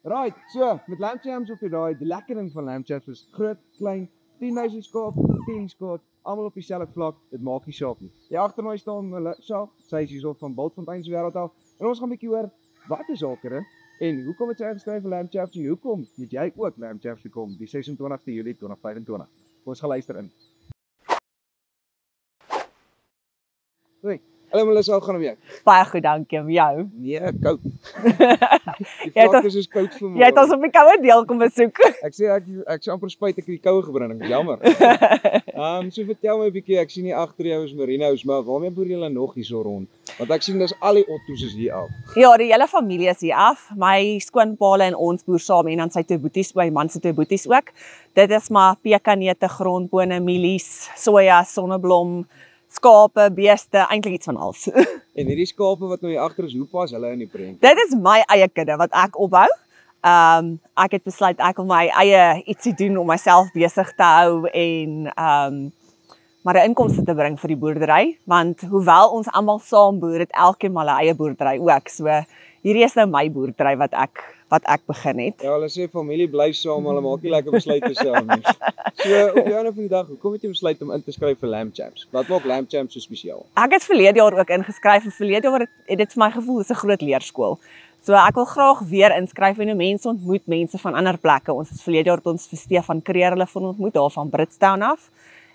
Right, so, met lamb jams op die raai, die lekker ding van lamb jams is groot, klein, 10.000 skaap, 10 skaap, allemaal op dieselfde vlak, dit maak nie saak nie. Die agter my staan Melissa, sy is hier van Bultfontein se wêreld af, en ons gaan 'n bietjie hoor, wat is hakere, en hoekom het sy ingeskryf vir lamb jams, en hoekom het jy ook lamb jams gekom, die 26 Julie 2025. Ons gaan luister in. Hoi. Hallo Melissa, hoe gaan het met jou? Baie goed, dankie. Met jou? Nee, koud. Die vlakte is koud vir my. Jy het ons op die koue deel kom besoek. Ek sê ek sê amper spyt ek het die koue gebring, jammer. So vertel my 'n bietjie, ek sien hier agter jou is merinos, maar waarmee boer julle nog hierso rond? Want ek sien dis al die otto's is hier af. Ja, die hele familie is hier af. My skoonpaale en ons boer saam en dan sy twee boeties, my man se twee boeties ook. Dit is maar pekanneute, grondbone, mielies, soja, sonneblom, skape, beeste, eintlik iets van alles. En hierdie skape wat nou hier agter is, hoe pas hulle in die prent? Dit is my eie kudde wat ek opbou. Ek het besluit ek wil my eie ietsie doen om myself besig te hou en maar 'n inkomste te bring vir die boerdery, want hoewel ons almal saam boer, het elkeen maar 'n eie boerdery ook. So hierdie is nou my boerdery wat ek begin het. Ja, hulle sê familie bly saam, hulle maak nie lekker besluite saam nie. So op die einde van die dag, hoekom het jy besluit om in te skryf vir lamb jams? Wat maak lamb jams so spesiaal? Ek het verlede jaar ook ingeskryf en verlede jaar het dit vir my gevoel is 'n groot leerskool. So ek wil graag weer inskryf en mense ontmoet, mense van ander plekke. Ons het verlede jaar ons vir Stefan Kreer hulle van ontmoet daar van Britstown af.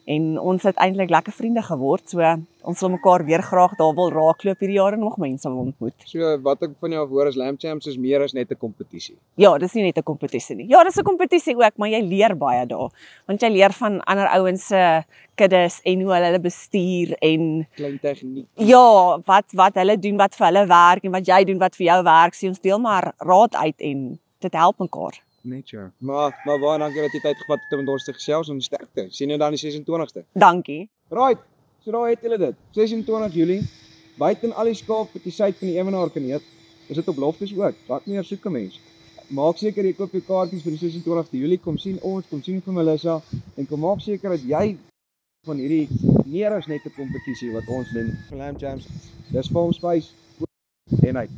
En ons het eintlik lekker vriende geword. So ons wil mekaar weer graag daar wil raakloop hierdie jaar en nog mense wil ontmoet. So wat ek van jou hoor is lamb jams is meer as net 'n kompetisie. Ja, dis nie net 'n kompetisie nie. Ja, dis 'n kompetisie ook, maar jy leer baie daar. Want jy leer van ander ouens se kuddes en hoe hulle bestuur en klein tegniek. Ja, wat hulle doen wat vir hulle werk en wat jy doen wat vir jou werk. So ons deel maar raad uit en dit help mekaar. Nature. Maar baie dankie dat jy tyd gevat het om met ons te gesels en sterkte. Sien jou dan die 26ste. Dankie. Right. So daar het julle dit. 26 Julie. Buiten al die skaap wat jy suid van die Ewenaar kan eet, is dit op loftes ook. Wat meer soek 'n mens. Maak seker jy koop jou kaartjies vir die 26 Julie. Kom sien ons, kom sien vir Melissa en kom maak seker dat jy van hierdie meer as net 'n kompetisie wat ons doen vir lamb jams. Dis Farm Spice en uit.